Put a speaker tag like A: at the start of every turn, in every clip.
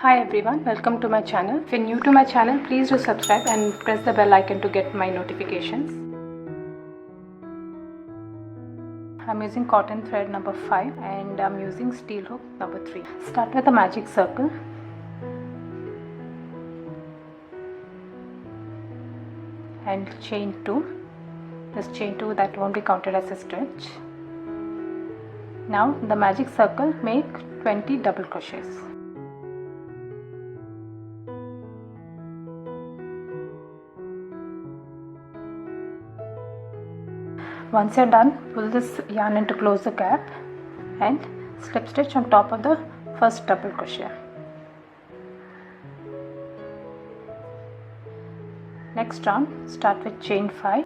A: Hi everyone, welcome to my channel. If you're new to my channel, please do subscribe and press the bell icon to get my notifications. I'm using cotton thread number 5 and I'm using steel hook number 3. Start with a magic circle. And chain 2. This chain 2 that won't be counted as a stitch. Now the magic circle, make 20 double crochets. Once you're done, pull this yarn in to close the gap and slip stitch on top of the first double crochet. Next round, start with chain 5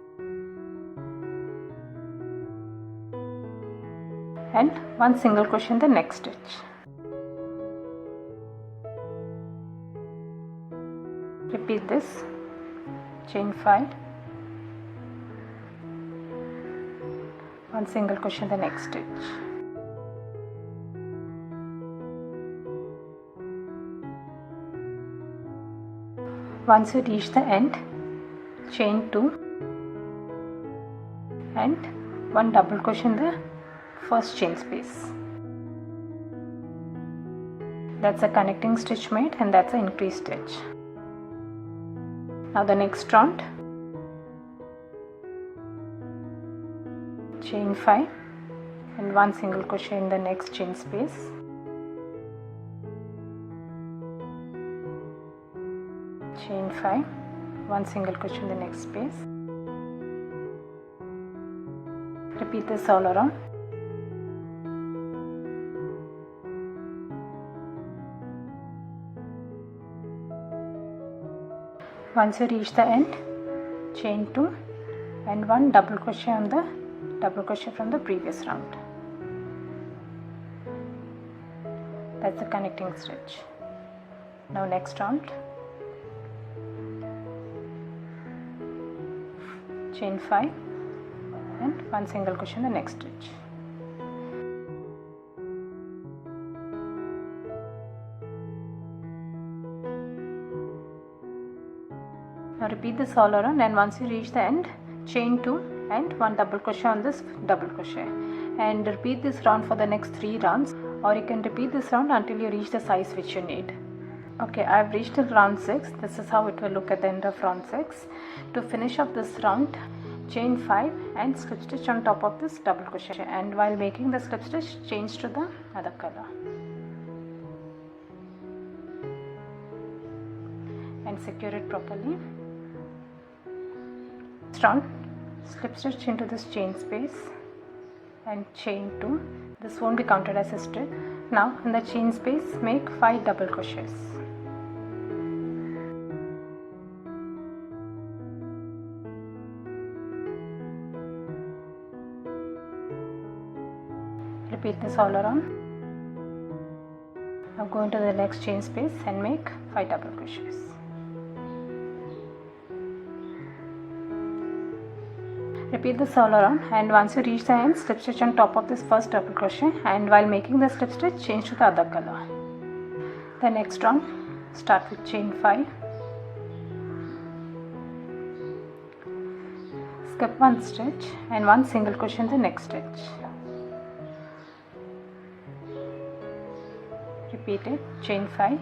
A: and one single crochet in the next stitch. Repeat this, chain 5, one single crochet in the next stitch. Once you reach the end, chain 2 and one double crochet in the first chain space. That's a connecting stitch made and that's an increased stitch. Now the next round, chain 5 and one single crochet in the next chain space. Chain 5, one single crochet in the next space. Repeat this all around. Once you reach the end, chain 2 and one double crochet on the double crochet from the previous round. That's the connecting stitch. Now next round, chain 5 and one single crochet in the next stitch. Now repeat this all around, and once you reach the end, chain 2 and one double crochet on this double crochet, and repeat this round for the next 3 rounds, or you can repeat this round until you reach the size which you need. Okay, I've reached round 6. This is how it will look at the end of round 6. To finish up this round, chain 5 and slip stitch on top of this double crochet, and while making the slip stitch, change to the other color and secure it properly. Next round, slip stitch into this chain space and chain 2. This won't be counted as a stitch. Now in the chain space, make 5 double crochets. Repeat this all around. Now go into the next chain space and make 5 double crochets. Repeat this all around, and once you reach the end, slip stitch on top of this first double crochet, and while making the slip stitch, change to the other color. The next round, start with chain 5, skip one stitch and one single crochet in the next stitch. Repeat it, chain 5,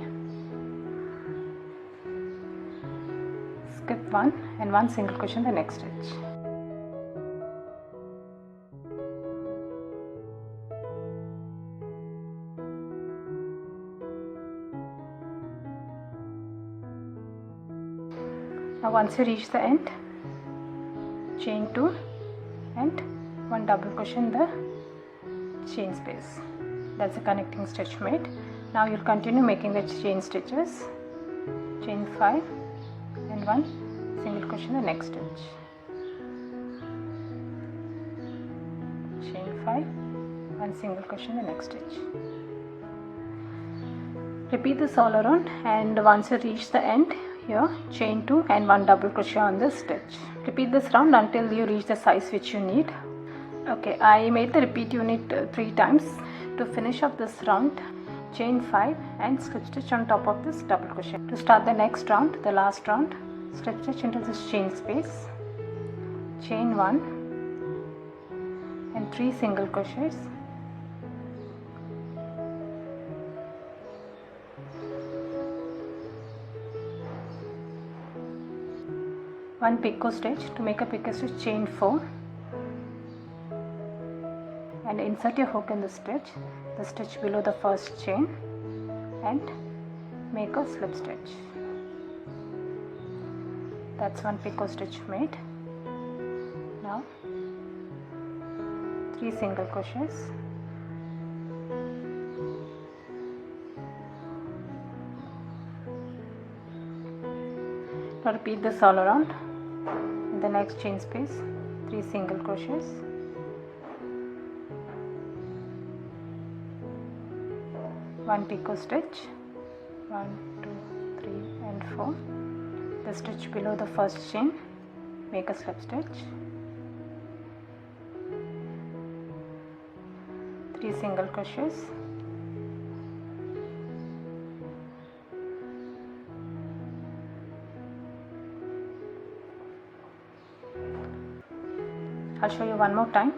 A: skip one and one single crochet in the next stitch. Now once you reach the end, chain 2 and one double crochet in the chain space. That's a connecting stitch made. Now you'll continue making the chain stitches, chain 5 and one single crochet in the next stitch, chain 5, one single crochet in the next stitch. Repeat this all around, and once you reach the end, here chain 2 and one double crochet on this stitch. Repeat this round until you reach the size which you need. Okay, I made the repeat unit 3 times. To finish up this round, chain 5 and slip stitch on top of this double crochet. To start the next round, the last round, slip stitch into this chain space, chain 1 and 3 single crochets, one picot stitch. To make a picot stitch, chain 4 and insert your hook in the stitch below the first chain and make a slip stitch. That's one picot stitch made. Now 3 single crochets, now repeat this all around. In the next chain space, 3 single crochets, one picot stitch, 1, 2, 3 and 4. The stitch below the first chain, make a slip stitch, 3 single crochets, I'll show you one more time.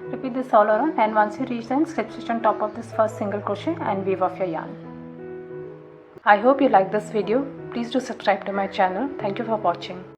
A: Repeat this all around, and once you reach the end, slip stitch on top of this first single crochet and weave off your yarn. I hope you like this video. Please do subscribe to my channel. Thank you for watching.